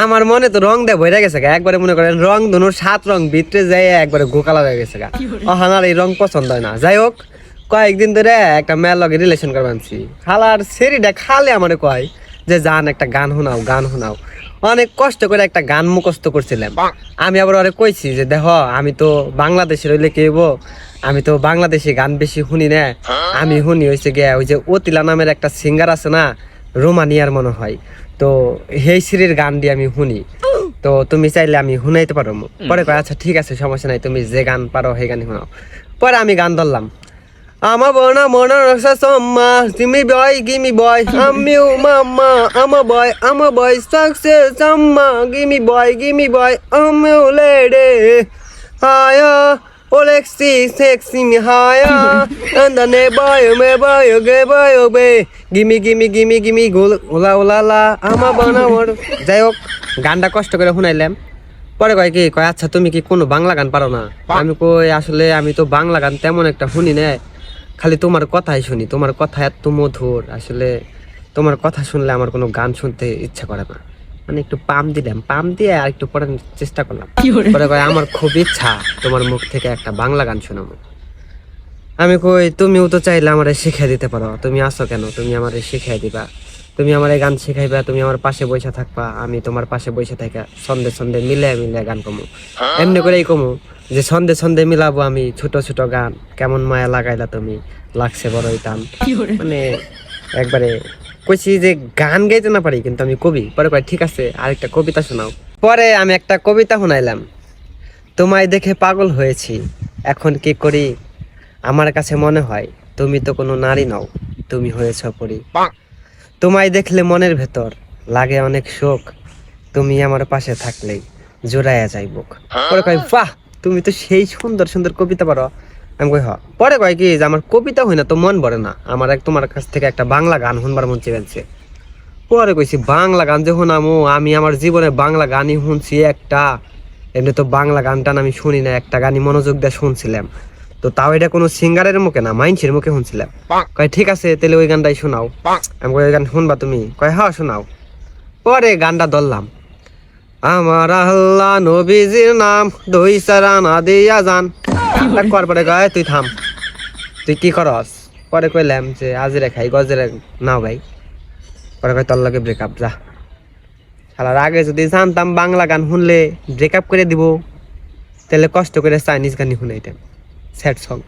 আমার মনে তো রং দিয়ে ভরে গেছে গা, একবারে মনে করেন রং ধনুর 7 রং ভিতরে যাই একবারে গোকালা হয়ে গেছে গা। আমার এই রং পছন্দ হয় না। যাই হোক, কয়েকদিন ধরে একটা মেয়ের লগে রিলেশন করবানছি। খালার সেরিটা খালে আমারে কয় যে জান একটা গান শোনাও, গান শোনাও। অনেক কষ্ট করে একটা গান মুখস্থ করছিলাম। আমি আবার ওরে কইছি যে দেখো আমি তো বাংলাদেশের হইলে কি হইব, আমি তো বাংলাদেশি গান বেশি শুনি না। আমি শুনি হয়েছে গিয়া ওই যে অতিলা নামের একটা সিঙ্গার আছে না, রোমানিয়ার মনে হয়, তো সেই সিরির গান দিয়ে আমি শুনি। তো তুমি চাইলে আমি শুনাইতে পারো। পরে কয় আচ্ছা ঠিক আছে, সমস্যা নাই, তুমি যে গান পারো সেই গানই শোনাও। পরে আমি গান ধরলাম, আমার বনা মনা রসা সম্মা তুমি বয় গিমি বয় আমিও মাম্মা আমার বয় সাকসেস আম্মা গিমি বয় আমিও লেডে হায়া ওলেক্সি সেক্সি মি হায়া আন্দানে বয় মে বয় গে বয় বে গিমি ওলা ওলা লা আমার বনা মর। যাই হোক, গানটা কষ্ট করে শুনাইলাম। পরে কয় কি কয় আচ্ছা তুমি কি কোনো বাংলা গান পারো না? আমি কই আসলে আমি তো বাংলা গান তেমন একটা শুনি না, খালি তোমার কথাই শুনি, তোমার কথা এত মধুর, আসলে তোমার কথা শুনলে আমার কোনো গান শুনতে ইচ্ছা করে না। মানে একটু পাম দিলাম, পাম দিয়ে আর একটু পড়ার চেষ্টা করলাম। পরে কয় আমার খুব ইচ্ছা তোমার মুখ থেকে একটা বাংলা গান শোনাবো। আমি কই তুমিও তো চাইলে আমারে শিখিয়ে দিতে পারো, তুমি আসো কেন, তুমি আমারে শিখিয়ে দিবা, তুমি আমার গান শিখাইবা, তুমি আমার পাশে বসে থাকবা, আমি তোমার পাশে বসে থাকা সন্ধে সন্ধে মিলে মিলে গান কমু। এমনি করেই কমু যে সন্ধে সন্ধে মিলাবো আমি ছোট ছোট গান, কেমন মায়া লাগাইলা তুমি লাগছে বড়ই টান। মানে একবারে কইছি যে গান গাইতে না পারি কিন্তু আমি কবি। পরে কয় ঠিক আছে আরেকটা কবিতা শোনাও। পরে আমি একটা কবিতা শোনাইলাম, তোমায় দেখে পাগল হয়েছি, এখন কি করি, আমার কাছে মনে হয় তুমি তো কোনো নারী নও, তুমি হয়েছ পরী। তোমায় দেখলে মনের ভেতর লাগে অনেক শোক, তুমি আমার পাশে থাকলেই জোড়ায়া যাই বুক। পরে কয় বাহ, তুমি তো সেই সুন্দর সুন্দর কবিতা পারো। আমি কই হ। পরে কয় কি যে আমার কবিতা হই না তো মন ভরে না, আমার তোমার কাছ থেকে একটা বাংলা গান শুনবার মন চেয়েছে। পরে কইছি বাংলা গান যে শুনামু, আমি আমার জীবনে বাংলা গানই শুনছি একটা, এমনি তো বাংলা গানটা আমি শুনি না, একটা গানই মনোযোগ দিয়ে শুনছিলাম। তো তাও এটা কোনো সিঙ্গারের মুখে না, মাইনসের মুখে শুনছিলাম। কয় ঠিক আছে তাহলে ওই গানটাই শোনাও। আমি কই ওই গান শুনবা তুমি? কয় হ্যাঁ শোনাও। পরে গানটা ধরলাম, আমার আল্লাহ নবীজির নাম দুই সারানা দিয়া যান। পরে কয় তুই থাম, তুই কি করস? পরে কইলাম যে আজিরে খাই গজরে নাও ভাই। পরে কয় তোর লগে ব্রেকআপ যা। শালার আগে যদি জানতাম বাংলা গান শুনলে ব্রেকআপ করে দিব, তাহলে কষ্ট করে চাইনিজ গানই শুনাইতাম, স্যাড সং।